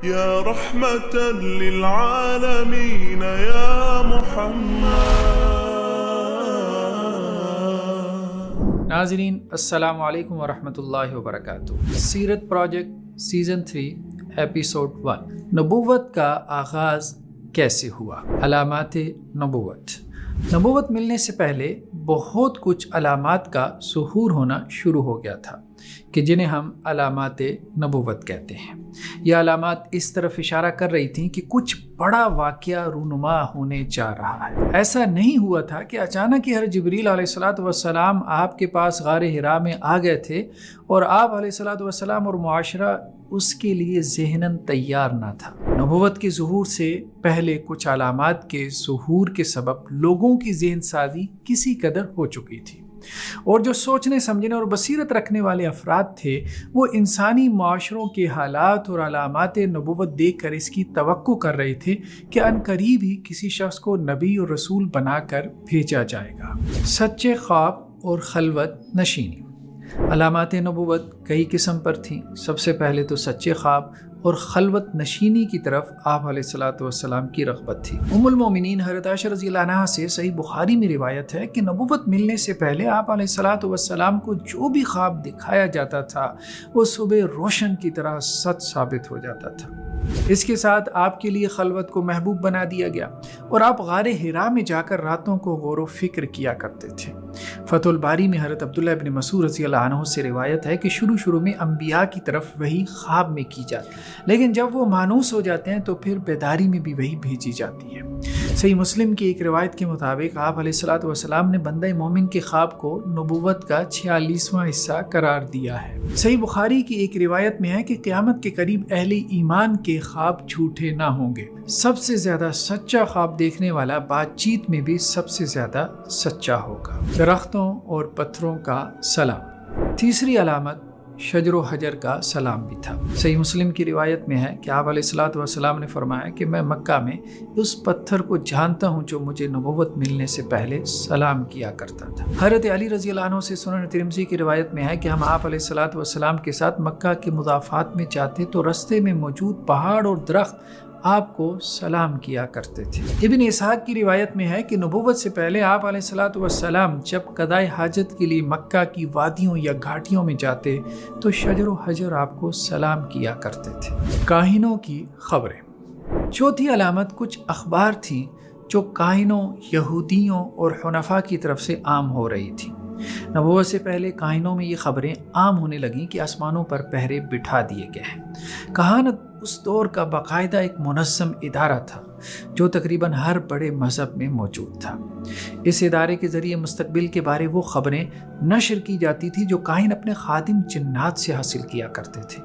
يا رحمة للعالمين يا محمد. ناظرین السلام علیکم ورحمۃ اللہ وبرکاتہ. سیرت پروجیکٹ سیزن 3 ایپیسوڈ 1. نبوت کا آغاز کیسے ہوا؟ علامات نبوت. نبوت ملنے سے پہلے بہت کچھ علامات کا ظہور ہونا شروع ہو گیا تھا کہ جنہیں ہم علامات نبوت کہتے ہیں. یہ علامات اس طرف اشارہ کر رہی تھیں کہ کچھ بڑا واقعہ رونما ہونے جا رہا ہے. ایسا نہیں ہوا تھا کہ اچانک ہی حضرت جبریل علیہ السلام آپ کے پاس غار حرا میں آ گئے تھے اور آپ علیہ السلام اور معاشرہ اس کے لیے ذہناً تیار نہ تھا. نبوت کے ظہور سے پہلے کچھ علامات کے ظہور کے سبب لوگوں کی ذہن سازی کسی قدر ہو چکی تھی، اور جو سوچنے سمجھنے اور بصیرت رکھنے والے افراد تھے وہ انسانی معاشروں کے حالات اور علامات نبوت دیکھ کر اس کی توقع کر رہے تھے کہ عنقریب ہی کسی شخص کو نبی اور رسول بنا کر بھیجا جائے گا. سچے خواب اور خلوت نشینی. علامات نبوت کئی قسم پر تھیں. سب سے پہلے تو سچے خواب اور خلوت نشینی کی طرف آپ علیہ السلام کی رغبت تھی. ام المومنین حضرت عائشہ رضی اللہ عنہا سے صحیح بخاری میں روایت ہے کہ نبوت ملنے سے پہلے آپ علیہ السلام کو جو بھی خواب دکھایا جاتا تھا وہ صبح روشن کی طرح سچ ثابت ہو جاتا تھا. اس کے ساتھ آپ کے لیے خلوت کو محبوب بنا دیا گیا اور آپ غار حرا میں جا کر راتوں کو غور و فکر کیا کرتے تھے. فتح الباری میں حضرت عبداللہ ابن مسعود رضی اللہ عنہ سے روایت ہے کہ شروع میں انبیاء کی طرف وحی خواب میں کی جاتی، لیکن جب وہ مانوس ہو جاتے ہیں تو پھر بیداری میں بھی وحی بھیجی جاتی ہے. صحیح مسلم کی ایک روایت کے مطابق آپ علیہ السلام نے بندہ مومن کے خواب کو نبوت کا 46واں حصہ قرار دیا ہے. صحیح بخاری کی ایک روایت میں ہے کہ قیامت کے قریب اہل ایمان کے خواب جھوٹے نہ ہوں گے. سب سے زیادہ سچا خواب دیکھنے والا بات چیت میں بھی سب سے زیادہ سچا ہوگا. درختوں اور پتھروں کا سلام. تیسری علامت شجر و حجر کا سلام بھی تھا. صحیح مسلم کی روایت میں ہے کہ آپ علیہ السلام نے فرمایا کہ میں مکہ میں اس پتھر کو جانتا ہوں جو مجھے نبوت ملنے سے پہلے سلام کیا کرتا تھا. حضرت علی رضی اللہ عنہ سے سنن ترمذی کی روایت میں ہے کہ ہم آپ علیہ السلام کے ساتھ مکہ کے مضافات میں جاتے تو رستے میں موجود پہاڑ اور درخت آپ کو سلام کیا کرتے تھے. ابن اسحاق کی روایت میں ہے کہ نبوت سے پہلے آپ علیہ السلام جب قضائے حاجت کے لیے مکہ کی وادیوں یا گھاٹیوں میں جاتے تو شجر و حجر آپ کو سلام کیا کرتے تھے. کاہنوں کی خبریں. چوتھی علامت کچھ اخبار تھیں جو کاہنوں، یہودیوں اور حنفاء کی طرف سے عام ہو رہی تھیں. نبوت سے پہلے کاہنوں میں یہ خبریں عام ہونے لگیں کہ آسمانوں پر پہرے بٹھا دیے گئے ہیں. کہانت اس دور کا باقاعدہ ایک منظم ادارہ تھا جو تقریباً ہر بڑے مذہب میں موجود تھا. اس ادارے کے ذریعے مستقبل کے بارے وہ خبریں نشر کی جاتی تھی جو کاہن اپنے خادم جنات سے حاصل کیا کرتے تھے.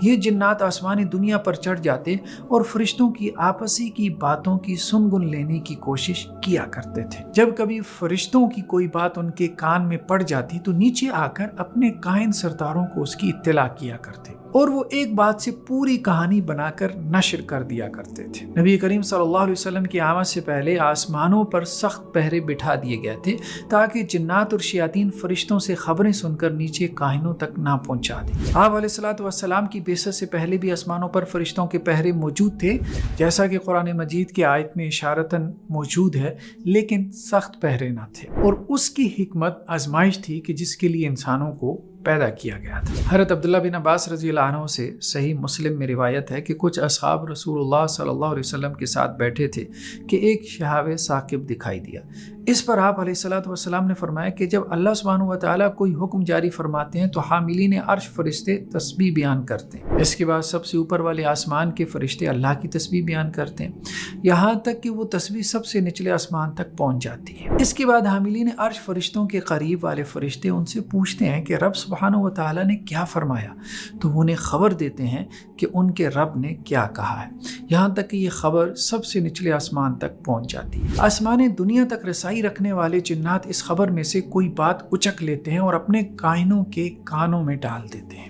یہ جنات آسمانی دنیا پر چڑھ جاتے اور فرشتوں کی آپسی کی باتوں کی سنگن لینے کی کوشش کیا کرتے تھے. جب کبھی فرشتوں کی کوئی بات ان کے کان میں پڑ جاتی تو نیچے آ کر اپنے کاہن سرداروں کو اس کی اطلاع کیا کرتے اور وہ ایک بات سے پوری کہانی بنا کر نشر کر دیا کرتے تھے. نبی کریم صلی اللہ علیہ وسلم کی آمد سے پہلے آسمانوں پر سخت پہرے بٹھا دیے گئے تھے تاکہ جنات اور شیاطین فرشتوں سے خبریں سن کر نیچے کاہنوں تک نہ پہنچا دیں. آپ علیہ السلام کی بعثت سے پہلے بھی آسمانوں پر فرشتوں کے پہرے موجود تھے جیسا کہ قرآن مجید کی آیت میں اشارتاً موجود ہے، لیکن سخت پہرے نہ تھے اور اس کی حکمت آزمائش تھی کہ جس کے لیے انسانوں کو پیدا کیا گیا تھا. حضرت عبداللہ بن عباس رضی اللہ عنہ سے صحیح مسلم میں روایت ہے کہ کچھ اصحاب رسول اللہ صلی اللہ علیہ وسلم کے ساتھ بیٹھے تھے کہ ایک شہاب ثاقب دکھائی دیا. اس پر آپ علیہ السلام نے فرمایا کہ جب اللہ سبحانہ و تعالیٰ کوئی حکم جاری فرماتے ہیں تو حاملین عرش فرشتے تسبیح بیان کرتے ہیں. اس کے بعد سب سے اوپر والے آسمان کے فرشتے اللہ کی تسبیح بیان کرتے ہیں یہاں تک کہ وہ تسبیح سب سے نچلے آسمان تک پہنچ جاتی ہے. اس کے بعد حاملین عرش فرشتوں کے قریب والے فرشتے ان سے پوچھتے ہیں کہ رب سبحانہ و تعالیٰ نے کیا فرمایا، تو وہ انہیں خبر دیتے ہیں کہ ان کے رب نے کیا کہا ہے، یہاں تک کہ یہ خبر سب سے نچلے آسمان تک پہنچ جاتی ہے. آسمان دنیا تک رسائی رکھنے والے جنات اس خبر میں سے کوئی بات اچک لیتے ہیں اور اپنے کاہنوں کے کانوں میں ڈال دیتے ہیں.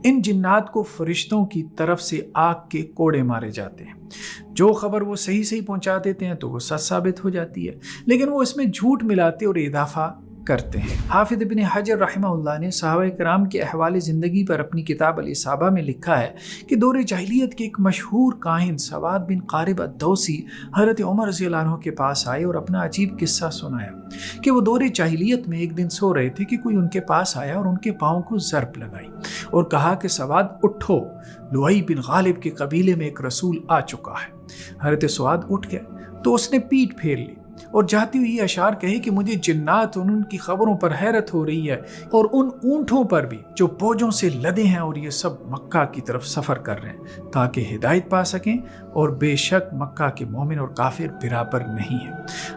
ان جنات کو فرشتوں کی طرف سے آگ کے کوڑے مارے جاتے ہیں. جو خبر وہ صحیح پہنچا دیتے ہیں تو وہ سچ ثابت ہو جاتی ہے، لیکن وہ اس میں جھوٹ ملاتے اور اضافہ کرتے ہیں۔ حافظ ابن حجر رحمہ اللہ نے صحابہ کرام کے احوال زندگی پر اپنی کتاب الاصابہ میں لکھا ہے کہ دور جاہلیت کے ایک مشہور کاہن سواد بن قارب الدوسی حضرت عمر رضی اللہ عنہ کے پاس آئے اور اپنا عجیب قصہ سنایا کہ وہ دور جاہلیت میں ایک دن سو رہے تھے کہ کوئی ان کے پاس آیا اور ان کے پاؤں کو ضرب لگائی اور کہا کہ سواد اٹھو، لؤی بن غالب کے قبیلے میں ایک رسول آ چکا ہے۔ حضرت سواد اٹھ گئے تو اس نے پیٹھ پھیر لی اور جاتی ہوئی اشعار کہے کہ مجھے جنات اور ان کی خبروں پر حیرت ہو رہی ہے اور ان اونٹوں پر بھی جو بوجھوں سے لدے ہیں اور یہ سب مکہ کی طرف سفر کر رہے ہیں تاکہ ہدایت پا سکیں، اور بے شک مکہ کے مومن اور کافر برابر نہیں ہیں۔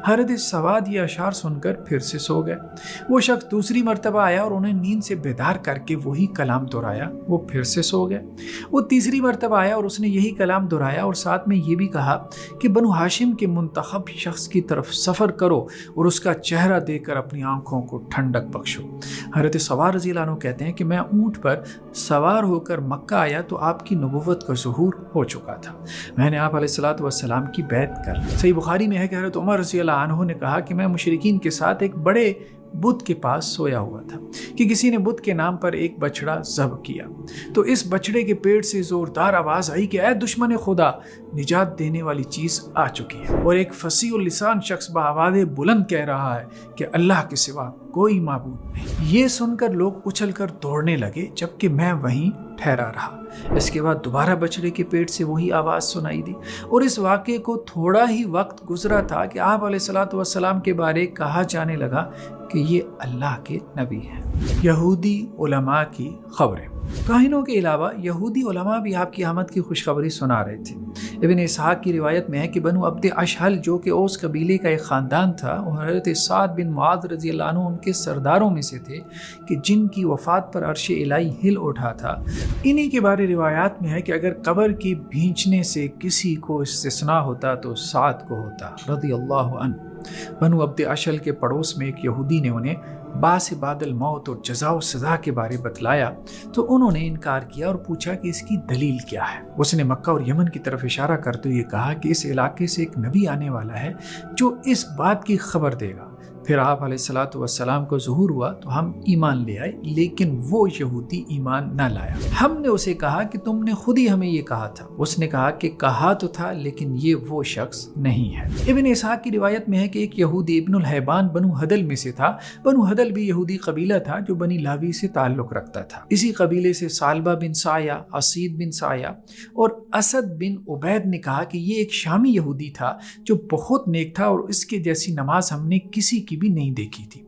حضرت سواد یہ اشعار سن کر پھر سے سو گئے۔ وہ شخص دوسری مرتبہ آیا اور انہیں نیند سے بیدار کر کے وہی کلام دہرایا، وہ پھر سے سو گئے۔ وہ تیسری مرتبہ آیا اور اس نے یہی کلام دہرایا اور ساتھ میں یہ بھی کہا کہ بنو ہاشم کے منتخب شخص کی طرف سفر کرو اور اس کا چہرہ دیکھ کر اپنی آنکھوں کو ٹھنڈک بخشو۔ حضرت سوار رضی اللہ عنہ کہتے ہیں کہ میں اونٹ پر سوار ہو کر مکہ آیا تو آپ کی نبوت کا ظہور ہو چکا تھا۔ میں نے آپ علیہ الصلوۃ والسلام کی بیعت کر لی۔ صحیح بخاری میں ہے کہ حضرت عمر رضی اللہ عنہ نے کہا کہ میں مشرکین کے ساتھ ایک بڑے بت کے پاس سویا ہوا تھا کہ کسی نے بت کے نام پر ایک بچڑا ذبح کیا، تو اس بچڑے کے پیٹ سے زوردار آواز آئی کہ اے دشمن خدا، نجات دینے والی چیز آ چکی ہے، اور ایک فصیح اللسان شخص بآواز بلند کہہ رہا ہے کہ اللہ کے سوا کوئی معبود نہیں۔ یہ سن کر لوگ اچھل کر دوڑنے لگے جبکہ میں وہیں ٹھہرا رہا۔ اس کے بعد دوبارہ بچڑے کے پیٹ سے وہی آواز سنائی دی، اور اس واقعے کو تھوڑا ہی وقت گزرا تھا کہ آپ علیہ الصلوۃ والسلام کے بارے کہا جانے لگا کہ یہ اللہ کے نبی ہیں۔ یہودی علماء کی خبریں۔ کاہنوں کے علاوہ یہودی علماء بھی آپ کی آمد کی خوشخبری سنا رہے تھے۔ ابن اسحاق کی روایت میں ہے کہ بنو عبد اشہل جو کہ اوس قبیلے کا ایک خاندان تھا، اور حضرت سعد بن معاذ رضی اللہ عنہ ان کے سرداروں میں سے تھے کہ جن کی وفات پر عرش الہی ہل اٹھا تھا۔ انہی کے بارے روایات میں ہے کہ اگر قبر کی بھینچنے سے کسی کو استثناء ہوتا تو سعد کو ہوتا رضی اللہ عنہ۔ بنو عبد اشہل کے پڑوس میں ایک یہودی نے انہیں باس بعد الموت اور جزا و سزا کے بارے بتلایا تو انہوں نے انکار کیا اور پوچھا کہ اس کی دلیل کیا ہے۔ اس نے مکہ اور یمن کی طرف اشارہ کرتے ہوئے کہا کہ اس علاقے سے ایک نبی آنے والا ہے جو اس بات کی خبر دے گا۔ پھر آپ علیہ الصلوۃ والسلام کو ظہور ہوا تو ہم ایمان لے آئے، لیکن وہ یہودی ایمان نہ لایا۔ ہم نے اسے کہا کہ تم نے خود ہی ہمیں یہ کہا تھا۔ اس نے کہا کہ کہا تو تھا لیکن یہ وہ شخص نہیں ہے۔ ابن اسحاق کی روایت میں ہے کہ ایک یہودی ابن الحیبان بنو ہدل میں سے تھا۔ بنو ہدل بھی یہودی قبیلہ تھا جو بنی لاوی سے تعلق رکھتا تھا۔ اسی قبیلے سے سالبہ بن سایہ، اسید بن سایہ اور اسد بن عبید نے کہا کہ یہ ایک شامی یہودی تھا جو بہت نیک تھا، اور اس کے جیسی نماز ہم نے کسی کی بھی نہیں دیکھی تھی۔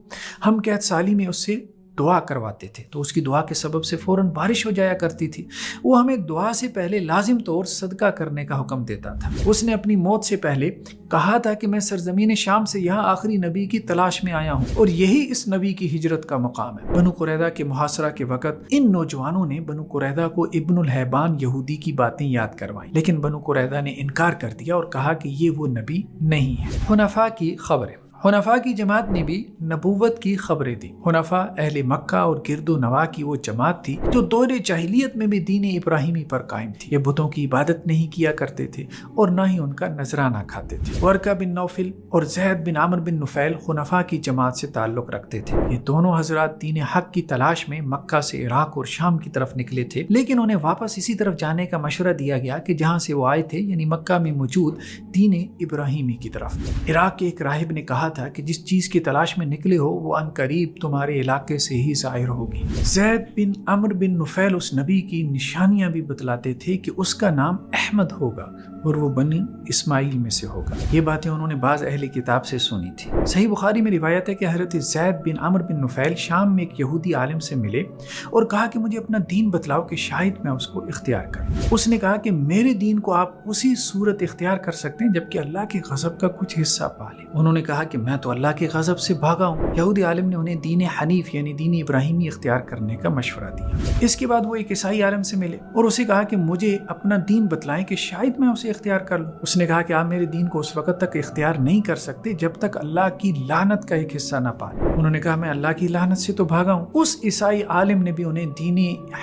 ہم قحط سالی میں اس سے دعا کرواتے تھے تو اس کی دعا کے سبب سے فوراً بارش ہو جایا کرتی تھی۔ وہ ہمیں دعا سے پہلے لازم طور صدقہ کرنے کا حکم دیتا تھا۔ اس نے اپنی موت سے پہلے کہا تھا کہ میں سرزمین شام سے یہاں آخری نبی کی تلاش میں آیا ہوں، اور یہی اس نبی کی ہجرت کا مقام ہے۔ بنو قریظہ کے محاصرہ کے وقت ان نوجوانوں نے بنو قریظہ کو ابن الحیبان یہودی کی باتیں یاد کروائیں، لیکن بنو قریظہ نے انکار کر دیا اور کہا کہ یہ وہ نبی نہیں ہے۔ حنفاء کی خبریں۔ حنفاء کی جماعت نے بھی نبوت کی خبریں دی۔ حنفاء اہل مکہ اور گرد و نواح کی وہ جماعت تھی جو دور جاہلیت میں بھی دین ابراہیمی پر قائم تھی۔ یہ بتوں کی عبادت نہیں کیا کرتے تھے اور نہ ہی ان کا نذرانہ کھاتے تھے۔ ورقہ بن نوفل اور زید بن عامر بن نفیل حنفاء کی جماعت سے تعلق رکھتے تھے۔ یہ دونوں حضرات دین حق کی تلاش میں مکہ سے عراق اور شام کی طرف نکلے تھے، لیکن انہیں واپس اسی طرف جانے کا مشورہ دیا گیا کہ جہاں سے وہ آئے تھے، یعنی مکہ میں موجود دین ابراہیمی کی طرف۔ عراق کے ایک راہب نے کہا تھا کہ جس چیز کی تلاش میں نکلے ہو وہ ان قریب تمہارے علاقے سے ہی ظاہر ہوگی۔ زید بن عمر بن نفیل اس نبی کی نشانیاں بھی بتلاتے تھے کہ اس کا نام احمد ہوگا اور وہ بنی اسماعیل میں سے ہوگا۔ یہ باتیں انہوں نے بعض اہل کتاب سے سنی تھی۔ صحیح بخاری میں روایت ہے کہ حضرت زید بن عمر بن نفیل شام میں ایک یہودی عالم سے ملے اور کہا کہ مجھے اپنا دین بتلاؤ کہ شاید میں اس کو اختیار کروں۔ اس نے کہا کہ میرے دین کو آپ اسی صورت اختیار کر سکتے ہیں جبکہ اللہ کے غضب کا کچھ حصہ پا لیں۔ انہوں نے کہا کہ میں تو اللہ کے غضب سے بھاگا ہوں۔ یہودی عالم نے انہیں دین حنیف یعنی دین ابراہیمی اختیار کرنے کا مشورہ دیا۔ اس کے بعد وہ ایک عیسائی عالم سے ملے اور اسے کہا کہ مجھے اپنا دین بتلائیں کہ شاید میں اسے اختیار کر لوں۔ اس نے کہا کہ آپ میرے دین کو اس وقت تک اختیار نہیں کر سکتے جب تک اللہ کی لعنت کا ایک حصہ نہ پا لیں۔ انہوں نے کہا میں اللہ کی لعنت سے تو بھاگا ہوں۔ اس عیسائی عالم نے بھی انہیں دین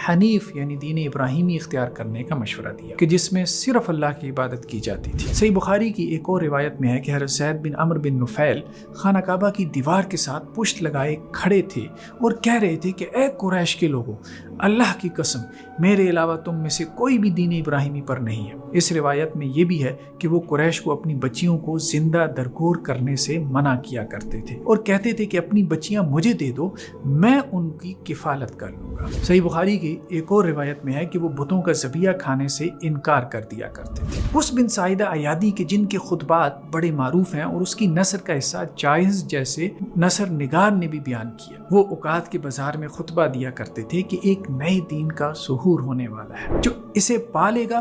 حنیف یعنی دین ابراہیمی اختیار کرنے کا مشورہ دیا کہ جس میں صرف اللہ کی عبادت کی جاتی تھی۔ صحیح بخاری کی ایک اور روایت میں ہے کہ حضرت زید بن عمر بن نفیل اہل خانہ کعبہ کی دیوار کے ساتھ پشت لگائے کھڑے تھے اور کہہ رہے تھے کہ اے قریش کے لوگوں، اللہ کی قسم میرے علاوہ تم میں سے کوئی بھی دین ابراہیمی پر نہیں ہے۔ اس روایت میں یہ بھی ہے کہ وہ قریش کو اپنی بچیوں کو زندہ درگور کرنے سے منع کیا کرتے تھے اور کہتے تھے کہ اپنی بچیاں مجھے دے دو، میں ان کی کفالت کر لوں گا۔ صحیح بخاری کی ایک اور روایت میں ہے کہ وہ بتوں کا ذبیحہ کھانے سے انکار کر دیا کرتے تھے۔ قس بن ساعدہ ایادی کے جن کے خطبات بڑے معروف ہیں اور اس کی نثر کا حصہ جائز جیسے نثر نگار نے بھی بیان کیا، وہ اوقات کے بازار میں خطبہ دیا کرتے تھے کہ ایک نئے دین کا ظہور ہونے والا ہے، جو اسے پا لے گا،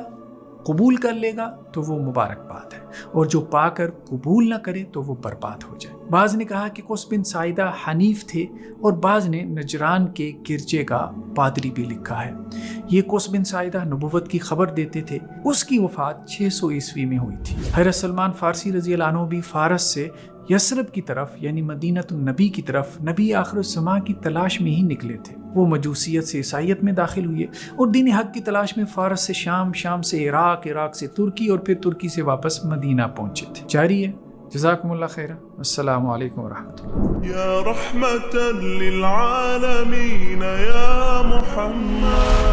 قبول کر لے گا تو وہ مبارک بات ہے، اور جو پا کر قبول نہ کرے تو وہ برباد ہو جائے۔ بعض نے کہا کہ قس بن ساعدہ حنیف تھے اور بعض نے نجران کے گرجے کا پادری بھی لکھا ہے۔ یہ قس بن ساعدہ نبوت کی خبر دیتے تھے۔ اس کی وفات 600 عیسوی میں ہوئی تھی۔ حضرت سلمان فارسی رضی اللہ عنہ بھی فارس سے یثرب کی طرف یعنی مدینہ النبی کی طرف نبی آخر الزماں کی تلاش میں ہی نکلے تھے۔ وہ مجوسیت سے عیسائیت میں داخل ہوئے اور دین حق کی تلاش میں فارس سے شام، شام سے عراق، عراق سے ترکی اور پھر ترکی سے واپس مدینہ پہنچے تھے۔ جاری ہے۔ جزاکم اللہ خیرہ۔ السلام علیکم ورحمۃ اللہ۔ یا رحمتا للعالمین یا محمد